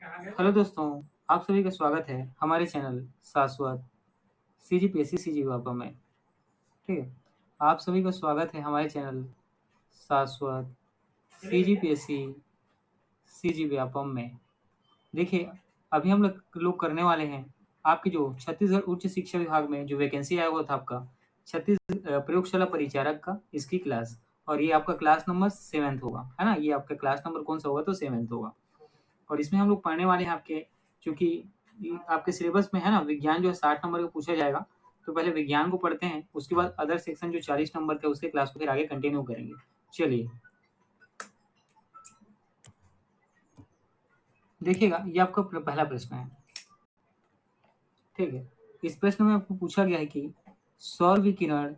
Hello दोस्तों, आप सभी का स्वागत है हमारे चैनल शाश्वत सीजीपीएससी सीजी व्यापम में। ठीक है, आप सभी का स्वागत है हमारे चैनल शाश्वत सीजीपीएससी सीजी व्यापम में। देखिए, अभी हम लोग करने वाले हैं आपकी जो छत्तीसगढ़ उच्च शिक्षा विभाग में जो वैकेंसी आया हुआ था आपका प्रयोगशाला परिचारक का, इसकी क्लास। और ये आपका क्लास नंबर 7 होगा, है ना। ये आपका क्लास नंबर कौन सा होगा? तो 7 होगा। और इसमें हम लोग पढ़ने वाले हैं आपके, क्योंकि आपके सिलेबस में है ना, विज्ञान जो है 60 नंबर का पूछा जाएगा। तो पहले विज्ञान को पढ़ते हैं, उसके बाद अदर सेक्शन जो 40 नंबर का, उसके क्लास को फिर आगे कंटिन्यू करेंगे। चलिए देखिएगा, ये आपका पहला प्रश्न है। ठीक है, इस प्रश्न में आपको पूछा गया है कि सौर विकिरण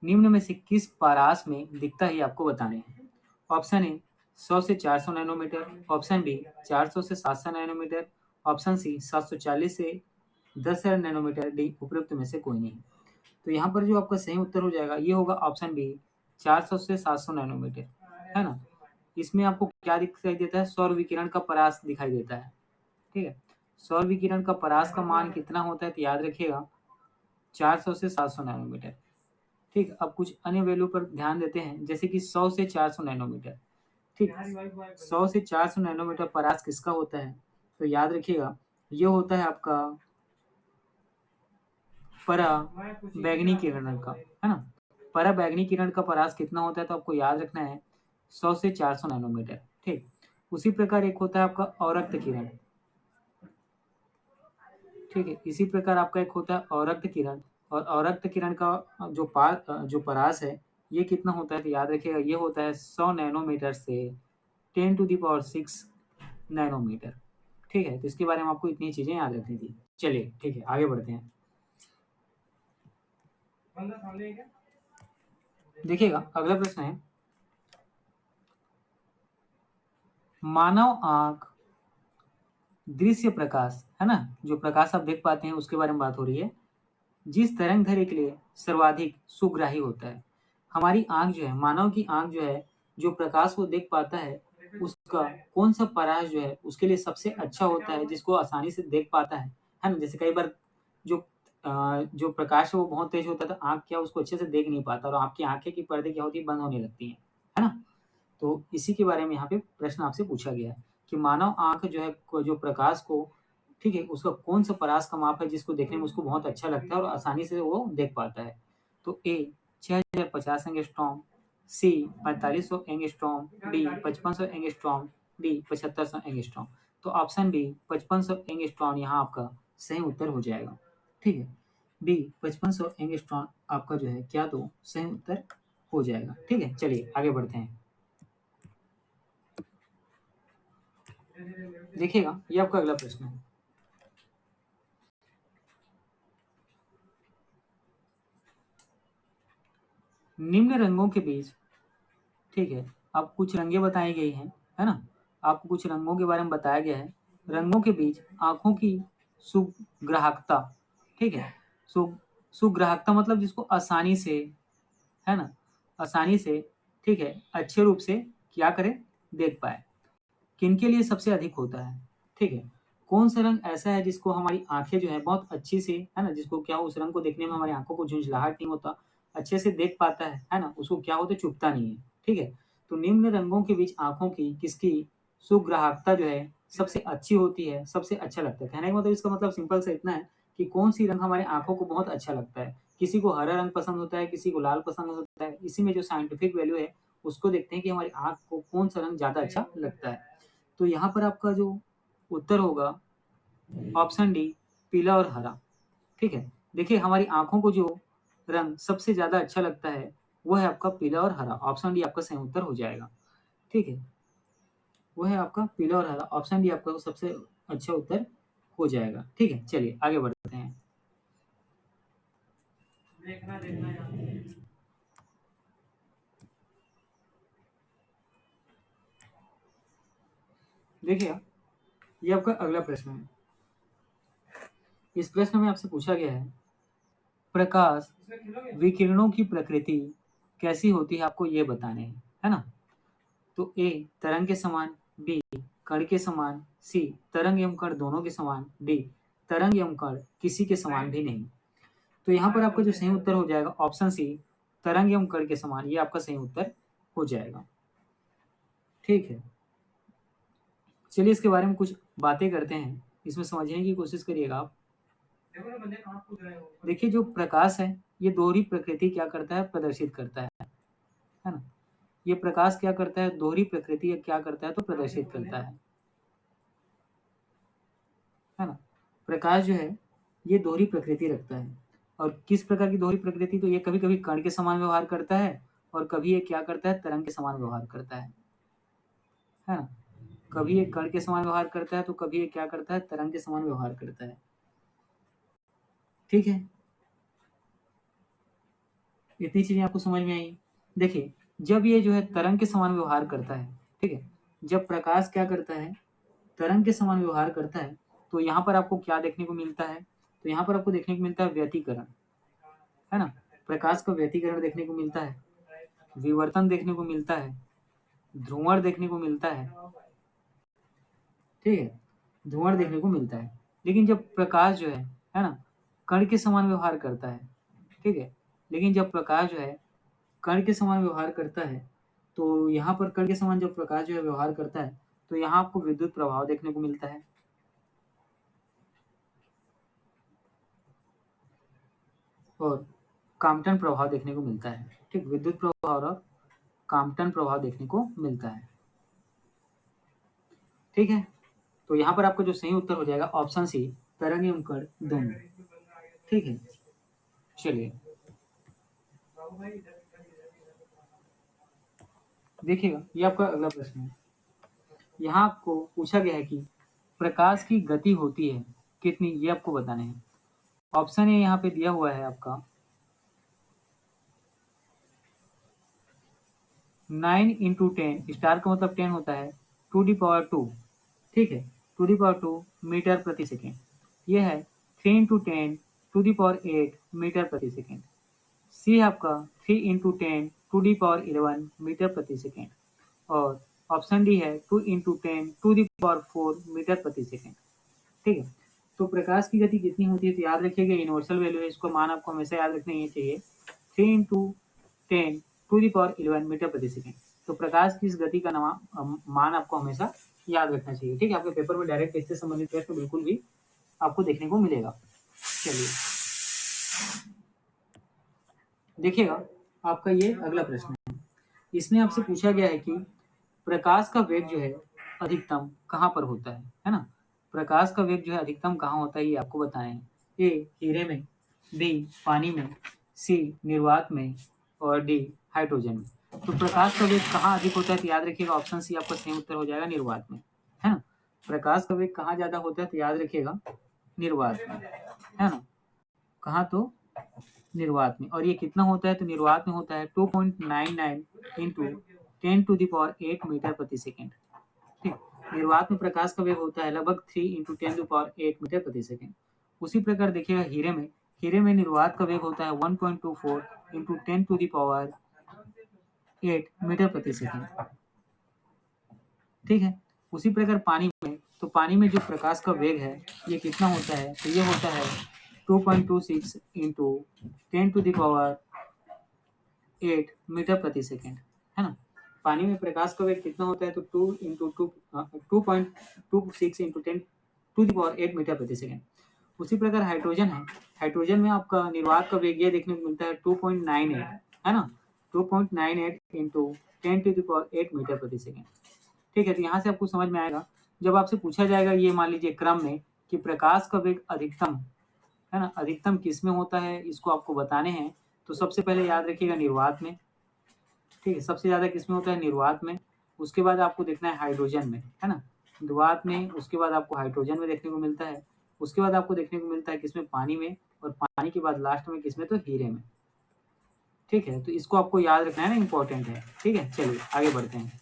निम्न में से किस परास में दिखता है, आपको बताने हैं। ऑप्शन ए 100 से 400 नैनोमीटर, ऑप्शन बी 400 से 700 नैनोमीटर, ऑप्शन सी 740 से 10,000 नैनोमीटर, डी उपरोक्त में से कोई नहीं। तो यहाँ पर जो आपका सही उत्तर हो जाएगा ये होगा ऑप्शन बी 400 से 700 नैनोमीटर, है ना। इसमें आपको क्या दिखाई देता है? सौर विकिरण का परास दिखाई देता है। ठीक है, सौर विकिरण का परास का मान कितना होता है? तो याद रखिएगा 400 से 700 नैनोमीटर। ठीक, अब कुछ अन्य वैल्यू पर ध्यान देते हैं, जैसे कि 100 से 400 नैनोमीटर। ठीक, 100 से 400 नैनोमीटर परास किसका होता है? तो याद रखिएगा ये होता है आपका परा बैगनी किरण का, है ना। परा बैगनी किरण का परास कितना होता है? तो आपको याद रखना है 100 से 400 नैनोमीटर। ठीक, उसी प्रकार एक होता है आपका अवरक्त किरण। ठीक है, इसी प्रकार आपका एक होता है अवरक्त किरण। और अवरक्त किरण का जो परास है ये कितना होता है? तो याद रखिएगा ये होता है 100 नैनोमीटर से 10⁶ नैनोमीटर। ठीक है, तो इसके बारे में आपको इतनी चीजें याद रखनी थी। चलिए ठीक है, आगे बढ़ते हैं। देखिएगा, अगला प्रश्न है, मानव आंख दृश्य प्रकाश, है ना, जो प्रकाश आप देख पाते हैं उसके बारे में बात हो रही है, जिस तरंग दैर्ध्य के लिए सर्वाधिक सुग्राही होता है। हमारी आंख जो है, मानव की आंख जो है, जो प्रकाश को देख पाता है, उसका कौन सा परास जो है उसके लिए सबसे अच्छा होता है, जिसको आसानी से देख पाता है ना। जैसे कई बार जो जो प्रकाश है वो बहुत तेज होता है, तो आंख क्या उसको अच्छे से देख नहीं पाता, और आपकी आंखें की पर्दे क्या होती है? बंद होने लगती है ना। तो इसी के बारे में यहाँ पे प्रश्न आपसे पूछा गया है कि मानव आंख जो है जो प्रकाश को, ठीक है, उसका कौन सा परास का माप है जिसको देखने में उसको बहुत अच्छा लगता है और आसानी से वो देख पाता है। तो ए 6050 एंगस्ट्रॉम, सी 4500 angstrom, D 5500 angstrom, D 7500 angstrom. तो ऑप्शन बी 5500 एंगस्ट्रॉम यहाँ आपका सही उत्तर हो जाएगा। ठीक है, बी 5500 एंगस्ट्रॉम आपका जो है क्या, तो सही उत्तर हो जाएगा। ठीक है, चलिए आगे बढ़ते हैं। देखिएगा, ये आपका अगला प्रश्न है, निम्न रंगों के बीच, ठीक है, अब कुछ रंगें बताई गई हैं, है ना। आपको कुछ रंगों के बारे में बताया गया है। रंगों के बीच आंखों की सुग्राहकता, ठीक है, सु सुग्राहकता मतलब जिसको आसानी से, है ना, आसानी से, ठीक है, अच्छे रूप से क्या करें? देख पाए, किनके लिए सबसे अधिक होता है? ठीक है, कौन सा रंग ऐसा है जिसको हमारी आंखें जो है बहुत अच्छी से, है ना, जिसको क्या उस रंग को देखने में हमारी आंखों को झुंझलाहट नहीं होता, अच्छे से देख पाता है ना, उसको क्या होता है? चुभता नहीं है। ठीक है, तो निम्न रंगों के बीच आंखों की किसकी सुग्राहकता जो है सबसे अच्छी होती है, सबसे अच्छा लगता है। कहने का मतलब, इसका मतलब सिंपल सा इतना है कि कौन सी रंग हमारे आंखों को बहुत अच्छा लगता है। किसी को हरा रंग पसंद होता है, किसी को लाल पसंद होता है। इसी में जो साइंटिफिक वैल्यू है उसको देखते हैं कि हमारी आंख को कौन सा रंग ज्यादा अच्छा लगता है। तो यहाँ पर आपका जो उत्तर होगा ऑप्शन डी पीला और हरा। ठीक है, देखिए हमारी आंखों को जो रंग सबसे ज्यादा अच्छा लगता है वो है आपका पीला और हरा। ऑप्शन डी आपका सही उत्तर हो जाएगा। ठीक है, वो है आपका पीला और हरा। ऑप्शन डी आपका सबसे अच्छा उत्तर हो जाएगा। ठीक है, चलिए आगे बढ़ते हैं। देखना यार। देखिए, ये आपका अगला प्रश्न है। इस प्रश्न में आपसे पूछा गया है, प्रकाश विकिरणों की प्रकृति कैसी होती है, आपको ये बताने हैं, है ना। तो ए तरंग के समान, बी कण के समान, सी तरंग एवं कण दोनों के समान, डी तरंग एवं कण किसी के समान भी नहीं। तो यहाँ पर आपका जो सही उत्तर हो जाएगा ऑप्शन सी तरंग एवं कण के समान, ये आपका सही उत्तर हो जाएगा। ठीक है, चलिए इसके बारे में कुछ बातें करते हैं, इसमें समझने की कोशिश करिएगा आप। देखिए जो प्रकाश है ये दोहरी प्रकृति क्या करता है, प्रदर्शित करता है ना। ये प्रकाश क्या करता है, दोहरी प्रकृति क्या करता है, तो प्रदर्शित करता है ना। प्रकाश जो है ये दोहरी प्रकृति रखता है, और किस प्रकार की दोहरी प्रकृति, तो ये कभी कभी कण के समान व्यवहार करता है और कभी ये क्या करता है, तरंग के समान व्यवहार करता है ना। कभी ये कण के समान व्यवहार करता है तो कभी ये क्या करता है, तरंग के समान व्यवहार करता है। ठीक है, इतनी चीजें आपको समझ में आई। देखिए जब ये जो है तरंग के समान व्यवहार करता है, ठीक है, जब प्रकाश क्या करता है, तरंग के समान व्यवहार करता है, तो यहाँ पर आपको क्या देखने को मिलता है, तो यहाँ पर आपको देखने को मिलता है व्यतिकरण, है ना। प्रकाश का व्यतिकरण देखने को मिलता है, विवर्तन देखने को मिलता है, ध्रुवण देखने को मिलता है। ठीक है, ध्रुवण देखने को मिलता है। लेकिन जब प्रकाश जो है ना, कण के समान व्यवहार करता है, ठीक है, लेकिन जब प्रकाश जो है कण के समान व्यवहार करता है, तो यहाँ पर कण के समान जब प्रकाश जो है व्यवहार करता है, तो यहाँ आपको विद्युत प्रभाव देखने को मिलता है। और काम्पटन प्रभाव देखने को मिलता है। ठीक, विद्युत प्रभाव और काम्पटन प्रभाव देखने को मिलता है। ठीक है, तो यहाँ पर आपका जो सही उत्तर हो जाएगा ऑप्शन सी तरंग एवं कण दोनों। ठीक है, चलिए देखिएगा ये आपका अगला प्रश्न है। यहाँ आपको पूछा गया है कि प्रकाश की गति होती है कितनी, ये आपको बताने हैं। ऑप्शन ए यहाँ पे दिया हुआ है आपका 9 इंटू 10, स्टार का मतलब 10 होता है, 2⁻², ठीक है, 2⁻² मीटर प्रति सेकेंड। ये है 3 इंटू 10 2⁸ मीटर प्रति सेकेंड। सी है आपका 3 इंटू 10 2⁻11 मीटर प्रति सेकेंड। और ऑप्शन डी है 2 इंटू 10 2⁴ मीटर प्रति सेकेंड। ठीक है, तो प्रकाश की गति कितनी होती है, तो याद रखिएगा यूनिवर्सल वैल्यू है, इसको मान आपको हमेशा याद रखना ही चाहिए, 3 इंटू 10 2⁻11 मीटर प्रति सेकेंड। तो प्रकाश की इस गति का मान आपको हमेशा याद रखना चाहिए। ठीक है, आपके पेपर में डायरेक्ट इससे संबंधित प्रश्न बिल्कुल भी आपको देखने को मिलेगा। चलिए देखिएगा आपका ये अगला प्रश्न है। इसमें आपसे पूछा गया है कि प्रकाश का वेग जो है अधिकतम कहाँ पर होता है ना। प्रकाश का वेग जो है अधिकतम कहाँ होता है, ये आपको बताना है। ए हीरे में, बी पानी में, सी निर्वात में, और डी हाइड्रोजन में। तो प्रकाश का वेग कहाँ अधिक होता है, तो याद रखिएगा ऑप्शन सी आपका सही उत्तर हो जाएगा निर्वात में, है ना। प्रकाश का वेग कहाँ ज्यादा होता है, तो याद रखिएगा निर्वात में, है ना। कहाँ, तो निर्वात में। और ये कितना होता है, तो निर्वात में होता है 2.99 इंटू 10⁸ मीटर प्रति सेकेंड। ठीक, निर्वात में प्रकाश का वेग होता है लगभग 3 इंटू 10⁸ मीटर प्रति सेकेंड। उसी प्रकार देखिएगा हीरे में निर्वात का वेग होता है 1.24 इंटू 10⁸ मीटर प्रति सेकेंड। ठीक है, उसी प्रकार पानी में, तो पानी में जो प्रकाश का वेग है ये कितना होता है, तो ये होता है 2.26 इंटू 10⁸ मीटर प्रति सेकेंड, है ना। पानी में प्रकाश का वेग कितना होता है, तो 2.26 इंटू 10⁸ मीटर प्रति सेकेंड। उसी प्रकार हाइड्रोजन है, हाइड्रोजन में आपका निर्वात का वेग ये देखने को मिलता है 2.98, है ना, 2.98 इंटू 10⁸ मीटर प्रति सेकेंड। ठीक है, तो यहाँ से आपको समझ में आएगा, जब आपसे पूछा जाएगा ये मान लीजिए क्रम में कि प्रकाश का वेग अधिकतम, है ना, अधिकतम किस में होता है, इसको आपको बताने हैं, तो सबसे पहले याद रखिएगा निर्वात में। ठीक है, सबसे ज्यादा किस में होता है, निर्वात में। उसके बाद आपको देखना है हाइड्रोजन में, है ना, निर्वात में। उसके बाद आपको हाइड्रोजन में देखने को मिलता है। उसके बाद आपको देखने को मिलता है किसमें, पानी में। और पानी के बाद लास्ट में किसमें, तो हीरे में। ठीक है, तो इसको आपको याद रखना है ना, इंपॉर्टेंट है। ठीक है, चलिए आगे बढ़ते हैं।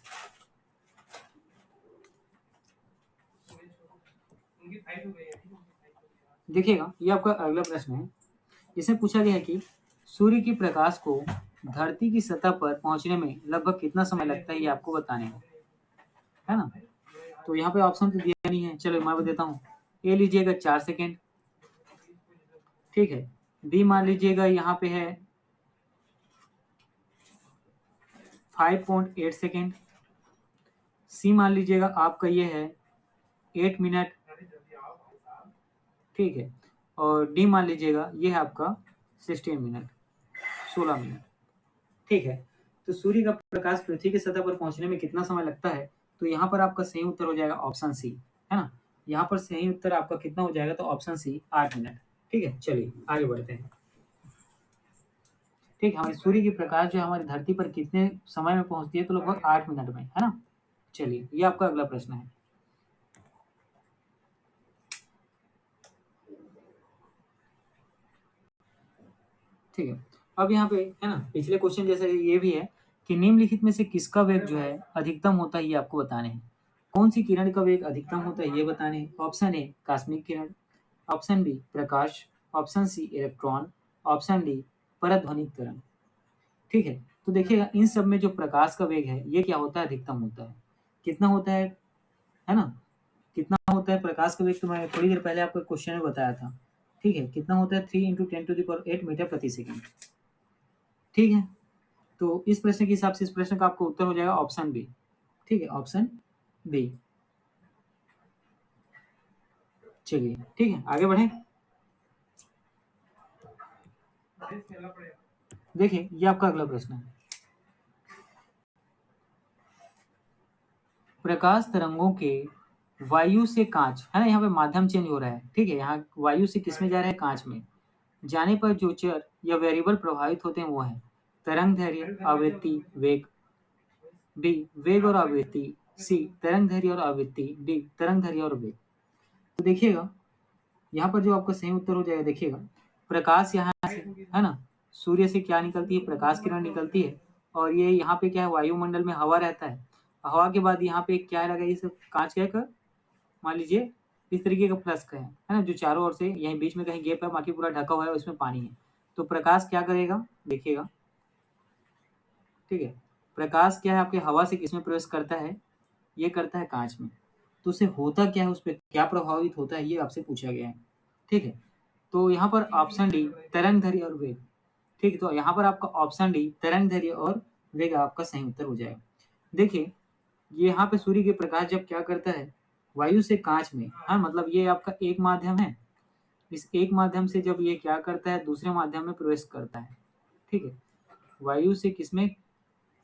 देखिएगा ये आपका अगला प्रश्न है। इसमें पूछा गया है कि सूर्य की प्रकाश को धरती की सतह पर पहुंचने में लगभग कितना समय लगता है, ये आपको बताने हैं, है ना। तो यहाँ पे ऑप्शन तो दिया नहीं है, चलो मैं देता हूँ। ए लीजिएगा 4 सेकेंड, ठीक है। बी मान लीजिएगा यहाँ पे है 5.8 सेकेंड। सी मान लीजिएगा आपका ये है 8 मिनट, ठीक है। और डी मान लीजिएगा ये है आपका 16 मिनट, 16 मिनट, ठीक है। तो सूर्य का प्रकाश पृथ्वी की सतह पर पहुंचने में कितना समय लगता है? तो यहाँ पर आपका सही उत्तर हो जाएगा ऑप्शन सी, है ना। यहाँ पर सही उत्तर आपका कितना हो जाएगा? तो ऑप्शन सी 8 मिनट, ठीक है। चलिए आगे बढ़ते हैं। ठीक है, हमारे सूर्य की प्रकाश जो है हमारी धरती पर कितने समय में पहुंचती है? तो लगभग 8 मिनट में, है ना। चलिए ये आपका अगला प्रश्न है। ठीक है, अब यहाँ पे है ना, पिछले क्वेश्चन जैसे ये भी है कि निम्नलिखित में से किसका वेग जो है अधिकतम होता है, ये आपको बताने हैं। कौन सी किरण का वेग अधिकतम होता है ये बताने हैं। ऑप्शन ए कास्मिक किरण, ऑप्शन बी प्रकाश, option C electron, option D पराध्वनिक तरंग। ठीक है, तो देखिएगा इन सब में जो प्रकाश का वेग है ये क्या होता है? अधिकतम होता है। कितना होता है ना, कितना होता है प्रकाश का वेग? तो मैं थोड़ी देर पहले आपको क्वेश्चन में बताया था। ठीक है, कितना होता है? 3 × 10⁸ मीटर प्रति सेकेंड। ठीक है, तो इस प्रश्न के हिसाब से इस प्रश्न का आपको उत्तर हो जाएगा ऑप्शन बी। ठीक है, ऑप्शन बी। चलिए ठीक है, आगे बढ़े। देखिए ये आपका अगला प्रश्न है। प्रकाश तरंगों के वायु से कांच, है ना, यहाँ पे माध्यम चेंज हो रहा है। ठीक है, यहाँ वायु से किसमें जा रहा है? कांच में जाने पर जो चर या वेरिएबल प्रभावित होते हैं वो है तरंग दैर्घ्य, आवृत्ति, वेग। बी वेग और आवृत्ति, सी तरंग दैर्घ्य और आवृत्ति, डी तरंग दैर्घ्य और वेग। तो देखिएगा यहाँ पर जो आपका सही उत्तर हो जाएगा, देखिएगा प्रकाश यहाँ से, है ना, सूर्य से क्या निकलती है? प्रकाश किरण निकलती है। और ये यहाँ पे क्या है? वायुमंडल में हवा रहता है। हवा के बाद यहाँ पे क्या लगा? ये सब कांच का मान लीजिए इस तरीके का फ्लस्क है ना, जो चारों ओर से यहीं बीच में कहीं गैप है, बाकी पूरा ढका हुआ है, उसमें पानी है। तो प्रकाश क्या करेगा? देखिएगा, ठीक है, प्रकाश क्या है आपके हवा से किसमें प्रवेश करता है? ये करता है कांच में। तो उसे होता क्या है? उस पर क्या प्रभावित होता है? ये आपसे पूछा गया है। ठीक है, तो यहाँ पर ऑप्शन डी तरंग दैर्घ्य और वेग। ठीक है, तो यहाँ पर आपका ऑप्शन डी तरंग दैर्घ्य और वेग आपका सही उत्तर हो जाएगा। देखिए ये यहाँ पे सूर्य के प्रकाश जब क्या करता है? वायु से कांच में, हाँ, मतलब ये आपका एक माध्यम है। इस एक माध्यम से जब ये क्या करता है? दूसरे माध्यम में प्रवेश करता है। ठीक है, वायु से किसमें?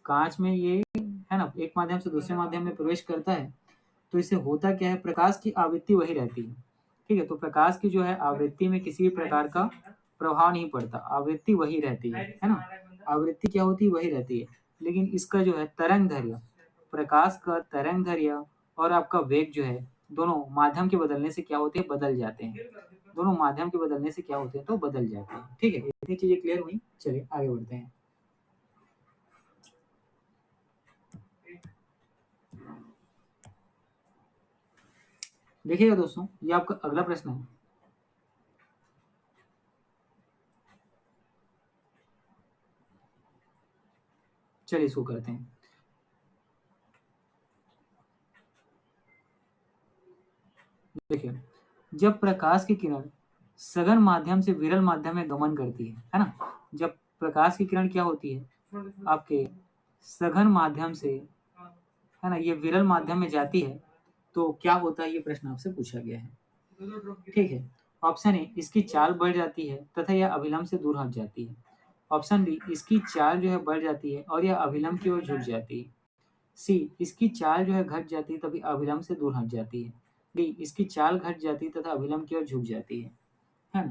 कांच में ये, है ना, एक माध्यम से दूसरे माध्यम में प्रवेश करता है। तो इससे होता क्या है? प्रकाश की आवृत्ति वही रहती है। ठीक है, तो प्रकाश की जो है आवृत्ति में किसी भी प्रकार का प्रभाव नहीं पड़ता, आवृत्ति वही रहती है ना। आवृत्ति क्या होती है? वही रहती है। लेकिन इसका जो है तरंग दैर्घ्य, प्रकाश का तरंग दैर्घ्य और आपका वेग जो है, दोनों माध्यम के बदलने से क्या होते हैं? बदल जाते हैं। दोनों माध्यम के बदलने से क्या होते हैं? तो बदल जाते हैं। ठीक है, इतनी चीजें क्लियर हुई। चलिए आगे बढ़ते हैं। देखिएगा दोस्तों, ये आपका अगला प्रश्न है। चलिए इसको करते हैं। देखिए जब प्रकाश की किरण सघन माध्यम से विरल माध्यम में गमन करती है ना, जब प्रकाश की किरण क्या होती है आपके सघन माध्यम से, है ना, ये विरल माध्यम में जाती है, तो क्या होता है? ये प्रश्न आपसे पूछा गया है। ठीक है, ऑप्शन ए इसकी चाल बढ़ जाती है तथा यह अभिलंब से दूर हट जाती है। ऑप्शन बी इसकी चाल जो है बढ़ जाती है और यह अभिलंब की ओर झुक जाती है। सी इसकी चाल जो है घट जाती है तभी अभिलंब से दूर हट जाती है। डी इसकी चाल घट जाती है तथा अभिलंब की ओर झुक जाती है ना।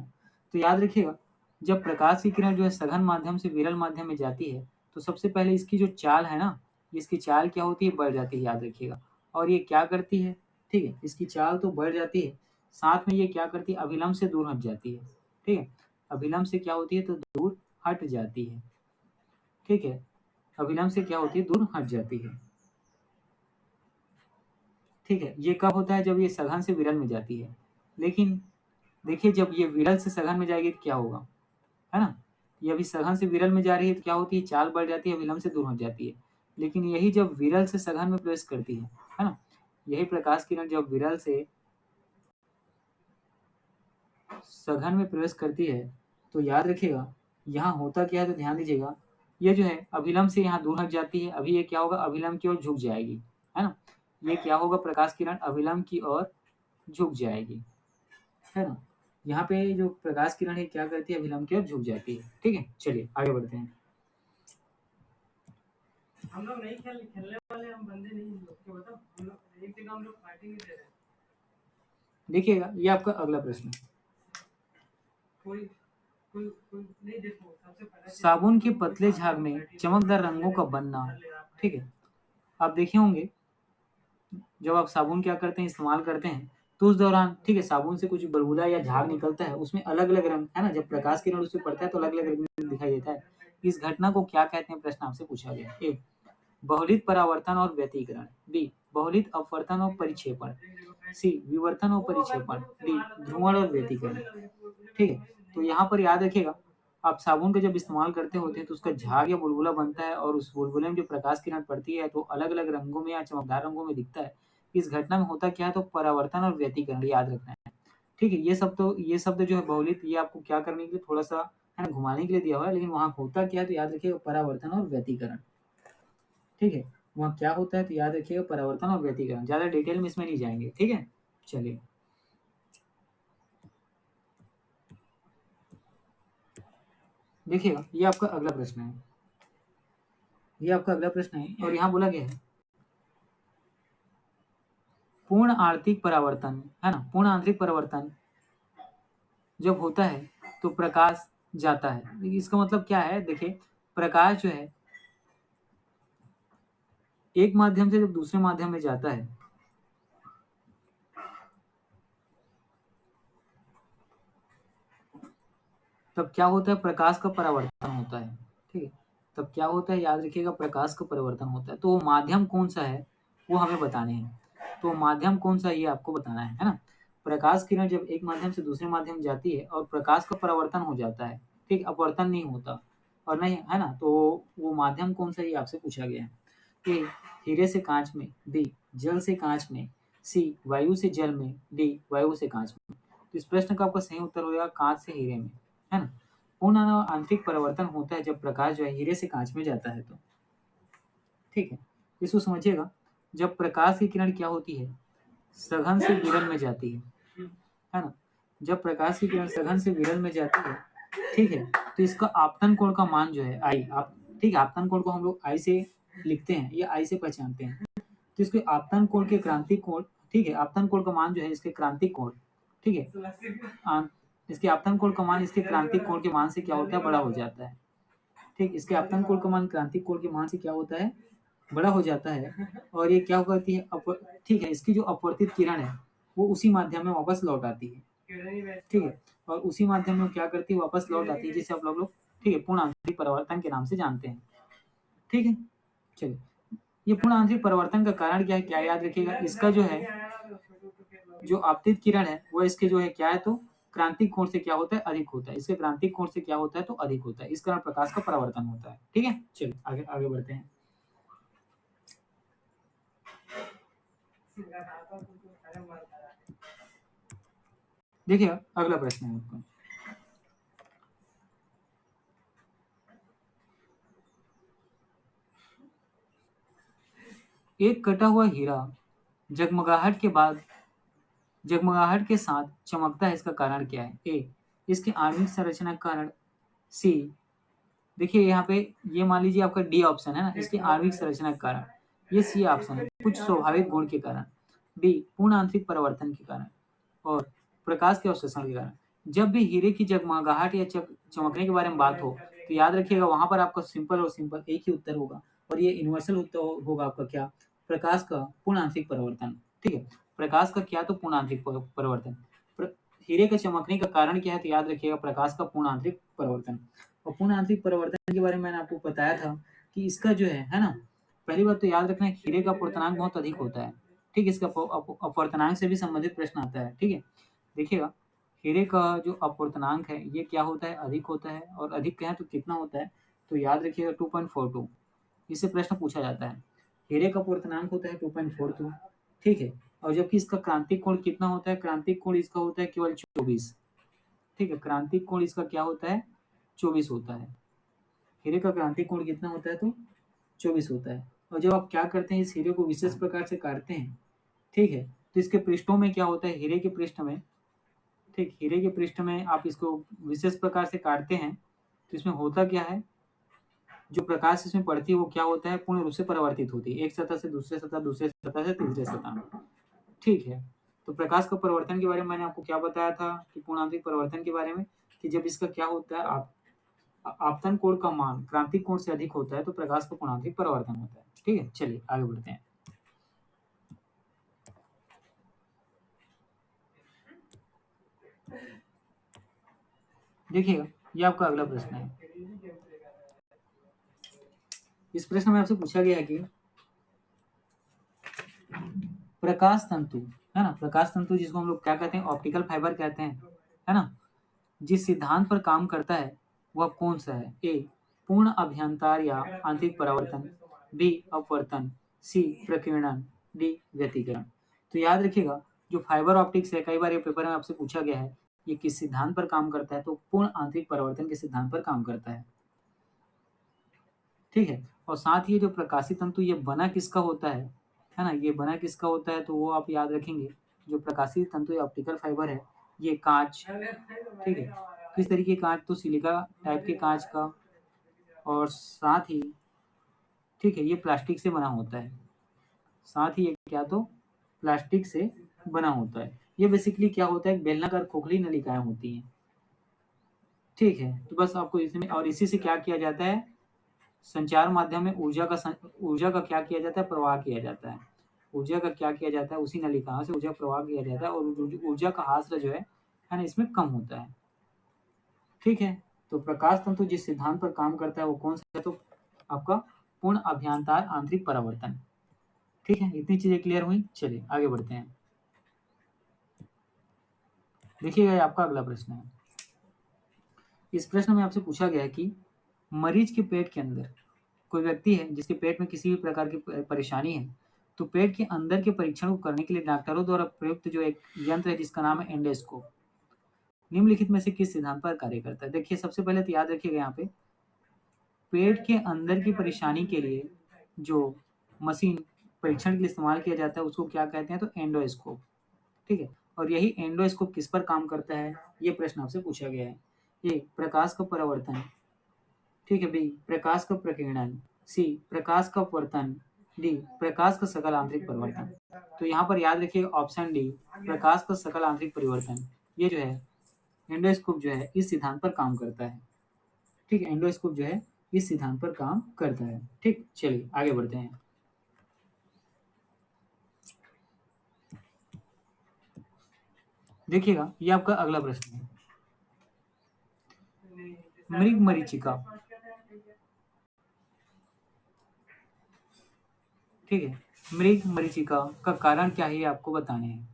तो याद रखिएगा, जब प्रकाश की किरण जो है सघन माध्यम से विरल माध्यम में जाती है, तो सबसे पहले इसकी जो चाल है ना, इसकी चाल क्या होती है? बढ़ जाती है, याद रखिएगा। और ये क्या करती है? ठीक है, इसकी चाल तो बढ़ जाती है, साथ में ये क्या करती है? अभिलंब से दूर हट जाती है। ठीक है, अभिलंब से क्या होती है? तो दूर हट जाती है। ठीक है, अभिलंब से क्या होती है? दूर हट जाती है। ठीक है, ये कब होता है? जब ये सघन से विरल में जाती है। लेकिन देखिए जब ये विरल से सघन में जाएगी तो क्या होगा, है ना, ये अभी सघन से विरल में जा रही है तो क्या होती है? चाल बढ़ जाती है, विलंब से दूर हो जाती है। लेकिन यही जब विरल से सघन में प्रवेश करती है ना, यही प्रकाश किरण जब विरल से सघन में प्रवेश करती है तो याद रखिएगा यहाँ होता क्या है, तो ध्यान दीजिएगा, ये जो है अभिलंब से यहाँ दूर हट जाती है। अभी ये क्या होगा, अभिलंब की ओर झुक जाएगी, है ना। ये क्या होगा, प्रकाश किरण अभिलंब की ओर झुक जाएगी, है ना। यहाँ पे जो प्रकाश किरण है क्या करती है, अभिलंब की ओर झुक जाती है। ठीक है, चलिए आगे बढ़ते हैं। हम लोग नहीं खेलने वाले, हम बंदे नहीं हैं, तो बताओ हम लोग एक जगह हम लोग पार्टी नहीं दे रहे। देखिएगा ये आपका अगला प्रश्न, नहीं देखो, सबसे पहले साबुन के पतले झाग में चमकदार रंगों का बनना। ठीक है, आप देखे होंगे जब आप साबुन क्या करते हैं, इस्तेमाल करते हैं, तो उस दौरान ठीक है साबुन से कुछ बुलबुला या झाग निकलता है, उसमें अलग अलग रंग, है ना, जब प्रकाश किरण उस पर पड़ता है तो अलग अलग रंग दिखाई देता है। इस घटना को क्या कहते हैं, प्रश्न आपसे पूछा गया। ए बहुलित परावर्तन और व्यतिकरण, बी बहुलित अपवर्तन और परिक्षेपण, सी विवर्तन और परिक्षेपण, डी ध्रुवण और व्यतिकरण। ठीक है, तो यहाँ पर याद रखिएगा, आप साबुन का जब इस्तेमाल करते होते हैं तो उसका झाग या बुलबुला बनता है और उस बुलबुले में जो प्रकाश किरण पड़ती है तो अलग अलग रंगों में या चमकदार रंगों में दिखता है। इस घटना में होता क्या है, तो परावर्तन और व्यतिकरण याद रखना है। ठीक है, ये शब्द जो है बहुलित, ये आपको क्या करने के लिए थोड़ा सा, है ना, घुमाने के लिए दिया हुआ है, लेकिन वहाँ होता क्या है तो याद रखिएगा परावर्तन और व्यतिकरण। ठीक है, वहाँ क्या होता है तो याद रखिएगा परावर्तन और व्यतिकरण। ज्यादा डिटेल में इसमें नहीं जाएंगे। ठीक है, चलिए देखिएगा ये आपका अगला प्रश्न है, ये आपका अगला प्रश्न है और यहाँ बोला गया है पूर्ण आर्थिक परावर्तन, है ना, पूर्ण आंतरिक परावर्तन जब होता है तो प्रकाश जाता है। इसका मतलब क्या है, देखिए प्रकाश जो है एक माध्यम से जब दूसरे माध्यम में जाता है तब क्या होता है, प्रकाश का परावर्तन होता है। ठीक है, तब क्या होता है, याद रखिएगा प्रकाश का परिवर्तन होता है। तो वो माध्यम कौन सा है वो हमें बताने हैं, तो माध्यम कौन सा ये आपको बताना है ना। प्रकाश किरण जब एक माध्यम से दूसरे माध्यम जाती है और प्रकाश का परावर्तन हो जाता है, ठीक, अपवर्तन नहीं होता और नहीं, है ना, तो वो माध्यम कौन सा ये आपसे पूछा गया है। ए हीरे से कांच में, बी जल से कांच में, सी वायु से जल में, डी वायु से कांच में। तो इस प्रश्न का आपका सही उत्तर हो जाएगा कांच से हीरे में, है ना। पूर्ण आंतरिक परिवर्तन होता है जब प्रकाश जो है हीरे से कांच में जाता है तो। ठीक है, इसको समझिएगा, जब प्रकाश की किरण क्या होती है, सघन से विरल में जाती है ना। जब प्रकाश की किरण सघन से विरल में जाती है, ठीक है, तो इसका आपतन कोण का मान जो है आई, आप ठीक है, आपतन कोण को हम लोग आई से लिखते हैं या आई से पहचानते हैं। तो इसके आपतन कोण के क्रांतिक कोण, ठीक है, आपतन कोण का मान जो है इसके क्रांतिक कोण, ठीक है, इसके आपतन कोण का मान इसके क्रांतिक कोण के मान से क्या होता है, बड़ा हो जाता है। ठीक, इसके आपतन कोण का मान क्रांतिक कोण के मान से क्या होता है, बड़ा हो जाता है। और ये क्या करती है, ठीक है, इसकी जो अपवर्तित किरण है वो उसी माध्यम में वापस लौट आती है। ठीक है, और उसी माध्यम में क्या करती है, वापस लौट आती है, जिसे आप लोग ठीक है पूर्ण आंतरिक परिवर्तन के नाम से जानते हैं। ठीक है, चलिए ये पूर्ण आंतरिक परिवर्तन का कारण क्या है, क्या याद रखिएगा, इसका जो है जो आपतित किरण है वो इसके जो है क्या है, तो क्रांतिक कोण से क्या होता है, अधिक होता है। इसके क्रांतिक कोण से क्या होता है, तो अधिक होता है। इस कारण प्रकाश का परावर्तन होता है। ठीक है, चलिए आगे आगे बढ़ते हैं। देखिए अगला प्रश्न है आपका, एक कटा हुआ हीरा जगमगाहट के बाद जगमगाहट के साथ चमकता है, इसका कारण क्या है। ए इसके आणविक संरचना के कारण, सी देखिए यहाँ पे ये मान लीजिए आपका डी ऑप्शन है ना, इसकी आणविक संरचना के कारण, ये सी ऑप्शन है कुछ स्वाभाविक गुण के कारण, डी पूर्ण आंतरिक परिवर्तन के कारण, और प्रकाश के अवशोषण के कारण। जब भी हीरे की जगमगाहट या चमकने के बारे में बात हो तो याद रखिएगा वहां पर आपका सिंपल और सिंपल एक ही उत्तर होगा, और ये यूनिवर्सल उत्तर होगा आपका क्या, प्रकाश का पूर्ण आंतरिक परिवर्तन। ठीक है, प्रकाश का क्या, तो पूर्ण आंतरिक परिवर्तन। हीरे का चमकने का कारण क्या है, तो याद रखिएगा प्रकाश का पूर्ण आंतरिक परिवर्तन। और पूर्ण आंतरिक परिवर्तन के बारे में मैंने आपको बताया था कि इसका जो है ना, पहली बात तो याद रखना हीरे का अपवर्तनांक बहुत अधिक होता है। ठीक है, इसका अपवर्तनांक से भी संबंधित प्रश्न आता है। ठीक है, देखिएगा हीरे का जो अपवर्तनांक है ये क्या होता है, अधिक होता है, और अधिक कहें तो कितना होता है, तो याद रखिएगा 2.42। इससे प्रश्न पूछा जाता है, हीरे का अपवर्तनांक होता है 2.42 ठीक है। और जबकि इसका क्रांतिक कोण कितना होता है, क्रांतिक कोण इसका होता है केवल 24। ठीक है, क्रांतिक कोण इसका क्या होता है, 24 होता है। हीरे का क्रांतिक कोण कितना होता है, तो 24 होता है। और जब आप क्या करते हैं, इस हीरे को विशेष प्रकार से काटते हैं, ठीक है, तो इसके पृष्ठों में क्या होता है, हीरे के पृष्ठ में, ठीक, हीरे के पृष्ठ में आप इसको विशेष प्रकार से काटते हैं, तो इसमें होता क्या है, जो प्रकाश इसमें पड़ती है वो क्या होता है, पूर्ण रूप से परिवर्तित होती है, एक सतह से दूसरे सतह, दूसरे सतह से तीसरे सतह। ठीक है, तो प्रकाश का परिवर्तन के बारे में मैंने आपको क्या बताया था कि पूर्णांतरिक परिवर्तन के बारे में, कि जब इसका क्या होता है, आपतन कोण का मान क्रांतिक कोण से अधिक होता है तो प्रकाश का पूर्णांतरिक परिवर्तन होता है। ठीक है, चलिए आगे बढ़ते हैं। देखिएगा, ये आपका अगला प्रश्न है। इस प्रश्न में आपसे पूछा गया है कि प्रकाश तंतु, है ना, प्रकाश तंतु जिसको हम लोग क्या कहते हैं, ऑप्टिकल फाइबर कहते हैं, है ना, जिस सिद्धांत पर काम करता है वह कौन सा है। ए पूर्ण अभ्यंतर या आंतरिक परावर्तन, बी अपवर्तन, सी प्रकीर्णन, डी व्यतिकरण। तो याद रखिएगा, जो फाइबर ऑप्टिक्स है, कई बार ये पेपर में आपसे पूछा गया है, ये किस सिद्धांत पर काम करता है, तो पूर्ण आंतरिक परावर्तन के सिद्धांत पर काम करता है। ठीक है, और साथ ही जो प्रकाशित तंतु ये बना किसका होता है ना, ये बना किसका होता है, तो वो आप याद रखेंगे, जो प्रकाशित तंतु या ऑप्टिकल फाइबर है, ये कांच, ठीक है, किस तरीके के कांच, तो सिलिका टाइप के कांच का, और साथ ही, ठीक है, ये प्लास्टिक से बना होता है, साथ ही ये क्या, तो प्लास्टिक से बना होता है। ये बेसिकली क्या होता है, बेलनाकार खोखली नलिकाएं होती हैं। ठीक है, तो बस आपको इसमें, और इसी से क्या किया जाता है, संचार माध्यम में ऊर्जा का क्या किया जाता है, प्रवाह किया जाता है। ऊर्जा का क्या किया जाता है, उसी नलिकाओं से ऊर्जा प्रवाह किया जाता है, और ऊर्जा का हास्य जो है ना, इसमें कम होता है। ठीक है, तो प्रकाश तंतु जिस सिद्धांत पर काम करता है वो कौन सा है, तो आपका पूर्ण अभ्यंतर आंतरिक परावर्तन। ठीक है, इतनी चीजें क्लियर हुई, चलिए आगे बढ़ते हैं। देखिएगा, ये आपका अगला प्रश्न है। इस प्रश्न में आपसे पूछा गया है कि मरीज के पेट के अंदर, कोई व्यक्ति है जिसके पेट में किसी भी प्रकार की परेशानी है, तो पेट के अंदर के परीक्षण को करने के लिए डॉक्टरों द्वारा प्रयुक्त जो एक यंत्र है जिसका नाम है एंडोस्कोप, निम्नलिखित में से किस सिद्धांत पर कार्य करता है। देखिए, सबसे पहले तो याद रखिएगा, यहाँ पे पेट के अंदर की परेशानी के लिए जो मशीन परीक्षण के लिए इस्तेमाल किया जाता है उसको क्या कहते हैं, तो एंडोस्कोप। ठीक है, और यही एंडोस्कोप किस पर काम करता है, ये प्रश्न आपसे पूछा गया है। ए प्रकाश का परावर्तन, ठीक है, बी प्रकाश का प्रकीर्णन, सी प्रकाश का अपवर्तन, डी प्रकाश का सकल आंतरिक परिवर्तन। तो यहाँ पर याद रखिए ऑप्शन डी प्रकाश का सकल आंतरिक परिवर्तन, ये जो है एंडोस्कोप जो है इस सिद्धांत पर काम करता है। ठीक है, एंडोस्कोप जो है इस सिद्धांत पर काम करता है। ठीक, चलिए आगे बढ़ते हैं। देखिएगा, ये आपका अगला प्रश्न है। मृग मरीचिका, ठीक है, मृग मरीचिका का कारण क्या है ये आपको बताने हैं,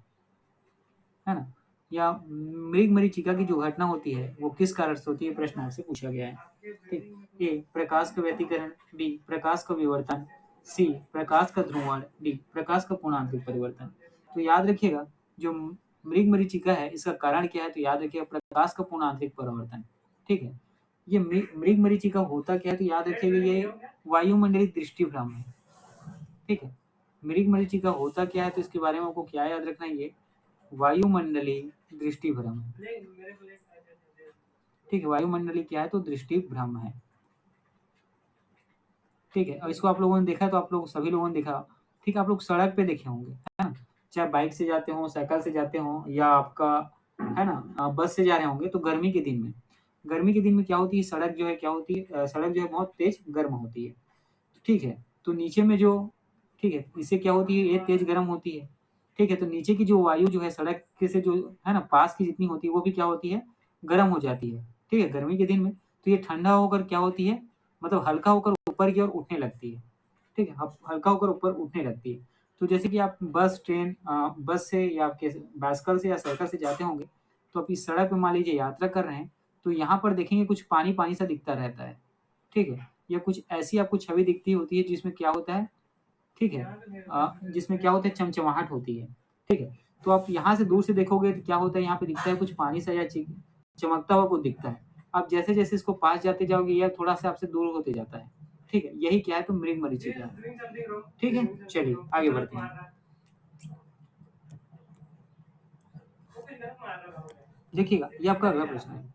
है ना, या मृग मरीचिका की जो घटना होती है वो किस कारण से होती है, प्रश्न आपसे पूछा गया है। ठीक, ए प्रकाश का व्यतिकरण, बी प्रकाश का विवर्तन, सी प्रकाश का ध्रुवण, डी प्रकाश का पूर्णांतरिक परिवर्तन। तो याद रखिएगा, जो मृग मरीचिका है इसका कारण क्या है, तो याद रखिएगा प्रकाश का पूर्णांतरिक परिवर्तन। ठीक है, ये मृग मरीचिका होता क्या है, तो याद रखिएगा ये वायुमंडलीय दृष्टिभ्रम है। ठीक है, मृग मरीचिका होता क्या है, तो इसके बारे में आपको क्या याद रखना है, ये वायुमंडलीय दृष्टिभ्रम है। ठीक है, वायुमंडलीय क्या है, तो दृष्टिभ्रम है। ठीक है, और इसको आप लोगों ने देखा, तो आप लोग सभी लोगों ने देखा, ठीक है, आप लोग सड़क पे देखे होंगे, है ना, चाहे बाइक से जाते हो, साइकिल से जाते हो, या आपका, है ना, बस से जा रहे होंगे, तो गर्मी के दिन में, गर्मी के दिन में क्या होती है, सड़क जो है क्या होती है, सड़क जो है बहुत तेज गर्म होती है। ठीक है, तो नीचे में जो, ठीक है, इससे क्या होती है, ये तेज गर्म होती है। ठीक है, तो नीचे की जो वायु जो है सड़क के से जो है ना पास की जितनी होती है वो भी क्या होती है, गर्म हो जाती है। ठीक है, गर्मी के दिन में तो ये ठंडा होकर क्या होती है, मतलब हल्का होकर ऊपर की ओर उठने लगती है। ठीक है, हल्का होकर ऊपर उठने लगती है। तो जैसे कि आप बस ट्रेन बस से या आपके बाइसिकल से या साइकिल से जाते होंगे, तो आप इस सड़क पे मान लीजिए यात्रा कर रहे हैं, तो यहाँ पर देखेंगे कुछ पानी पानी सा दिखता रहता है। ठीक है, या कुछ ऐसी आपको छवि दिखती होती है जिसमें क्या होता है, ठीक है, जिसमें क्या होता है, चमचमाहट होती है। ठीक है, तो आप यहाँ से दूर से देखोगे तो क्या होता है, यहाँ पे दिखता है कुछ पानी सा या चमकता हुआ कुछ दिखता है। आप जैसे जैसे इसको पास जाते जाओगे यह थोड़ा सा आपसे दूर होते जाता है। ठीक है, यही क्या है, तो मृग मरीचिका है। ठीक है, चलिए आगे बढ़ते हैं। देखिएगा, ये आपका अगला प्रश्न है।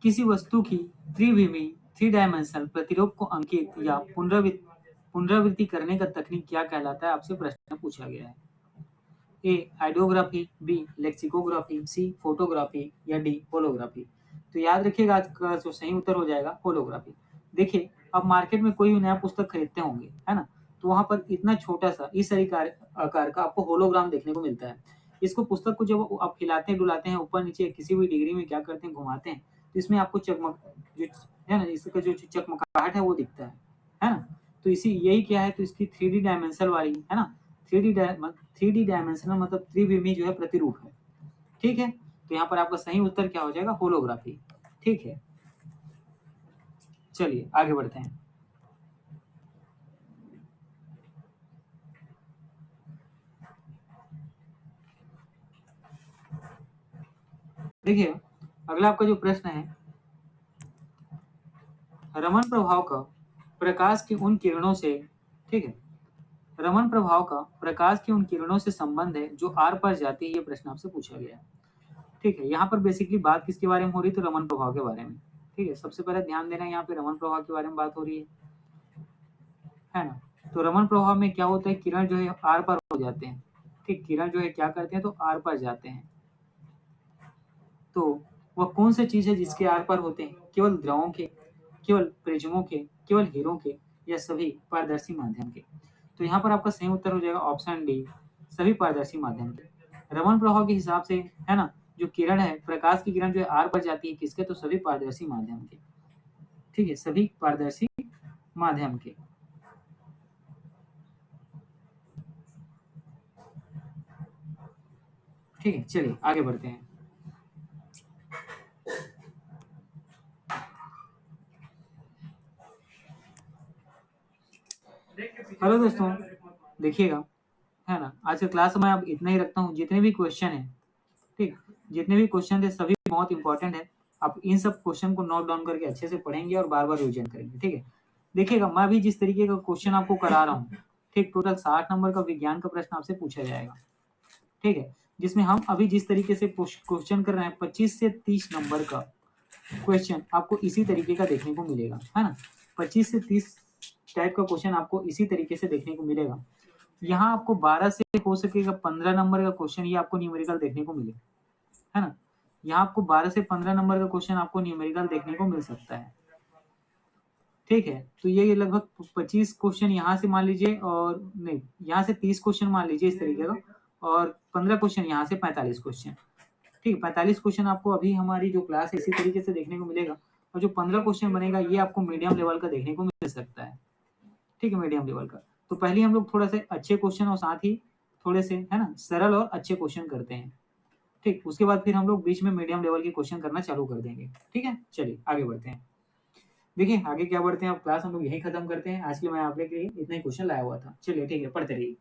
किसी वस्तु की त्रिविमी थ्री डायमेंशनल प्रतिरूप को अंकित या पुनरावृत्ति करने का तकनीक क्या कहलाता है, आपसे प्रश्न पूछा गया है। ए आइडियोग्राफी, बी लेक्सिकोग्राफी, सी फोटोग्राफी या डी होलोग्राफी। तो याद रखिएगा, आज का जो सही उत्तर हो जाएगा होलोग्राफी। देखिए, अब मार्केट में कोई भी नया पुस्तक खरीदते होंगे, है ना, तो वहां पर इतना छोटा सा इस आकार का आपको होलोग्राम देखने को मिलता है। इसको पुस्तक को जब आप हिलाते डुलाते हैं ऊपर नीचे किसी भी डिग्री में क्या करते हैं, घुमाते हैं, तो इसमें आपको चकमक जो है ना, इसका जो चकमकाहट है वो दिखता है ना। तो इसी यही क्या है, तो इसकी 3D डायमेंशनल वाली है ना, 3D डायमेंशनल मतलब त्रिविमी जो है प्रतिरूप है। ठीक है, तो यहाँ पर आपका सही उत्तर क्या हो जाएगा, होलोग्राफी। ठीक है, चलिए आगे बढ़ते हैं। देखिए, अगला आपका जो प्रश्न है, रमन प्रभाव का प्रकाश की उन किरणों से, ठीक है, रमन प्रभाव का प्रकाश की उन किरणों से संबंध है जो आर पर जाती है, ये प्रश्न आपसे पूछा गया है। ठीक है, यहाँ पर बेसिकली बात किसके बारे में हो रही है, तो रमन प्रभाव के बारे में। ठीक है, सबसे पहले ध्यान देना, यहाँ पे रमन प्रभाव के बारे में बात हो रही है ना। तो रमन प्रभाव में क्या होता है, किरण जो है आर पर हो जाते हैं। ठीक, किरण जो है क्या करते हैं, तो आर पर जाते हैं। तो वह कौन सी चीज है जिसके आर पर होते हैं, केवल द्रवों के, केवल प्रिज्मों के, केवल हीरों के, या सभी पारदर्शी माध्यम के। तो यहाँ पर आपका सही उत्तर हो जाएगा ऑप्शन डी, सभी पारदर्शी माध्यम के। रमन प्रभाव के हिसाब से, है ना, जो किरण है, प्रकाश की किरण जो है आर पर जाती है किसके, तो सभी पारदर्शी माध्यम के। ठीक है, सभी पारदर्शी माध्यम के। ठीक है, चलिए आगे बढ़ते हैं। हेलो दोस्तों, देखिएगा, है ना, आज का क्लास में अब इतना ही रखता हूँ। जितने भी क्वेश्चन है, ठीक, जितने भी क्वेश्चन थे सभी बहुत इंपॉर्टेंट है। आप इन सब क्वेश्चन को नोट डाउन करके अच्छे से पढ़ेंगे और बार बार रिविजन करेंगे। ठीक है, देखिएगा, मैं भी जिस तरीके का क्वेश्चन आपको करा रहा हूँ, ठीक, टोटल 60 नंबर का विज्ञान का प्रश्न आपसे पूछा जाएगा। ठीक है, जिसमें हम अभी जिस तरीके से क्वेश्चन कर रहे हैं, 25 से 30 नंबर का क्वेश्चन आपको इसी तरीके का देखने को मिलेगा, है ना। 25 से 30 टाइप का क्वेश्चन आपको इसी तरीके से देखने को मिलेगा। यहाँ आपको 12 से हो सकेगा 15 नंबर का क्वेश्चन ये आपको न्यूमेरिकल देखने को मिले, है ना। यहाँ आपको 12 से 15 नंबर का क्वेश्चन आपको न्यूमेरिकल देखने को मिल सकता है। ठीक है, तो ये लगभग 25 क्वेश्चन यहाँ से मान लीजिए, और नहीं, यहाँ से 30 क्वेश्चन मान लीजिए इस तरीके का, और 15 क्वेश्चन यहाँ से 45 क्वेश्चन। ठीक है, 45 क्वेश्चन आपको अभी हमारी जो क्लास है इसी तरीके से देखने को मिलेगा, और जो 15 क्वेश्चन बनेगा ये आपको मीडियम लेवल का देखने को मिल सकता है। ठीक है, मीडियम लेवल का। तो पहले हम लोग थोड़ा से अच्छे क्वेश्चन और साथ ही थोड़े से, है ना, सरल और अच्छे क्वेश्चन करते हैं। ठीक, उसके बाद फिर हम लोग बीच में मीडियम लेवल के क्वेश्चन करना चालू कर देंगे। ठीक है, चलिए आगे बढ़ते हैं। देखिए, आगे क्या बढ़ते हैं, अब क्लास हम लोग यही खत्म करते हैं। आज के लिए मैं आपके लिए इतना ही क्वेश्चन लाया हुआ था। चलिए ठीक है, पढ़ते रहिए।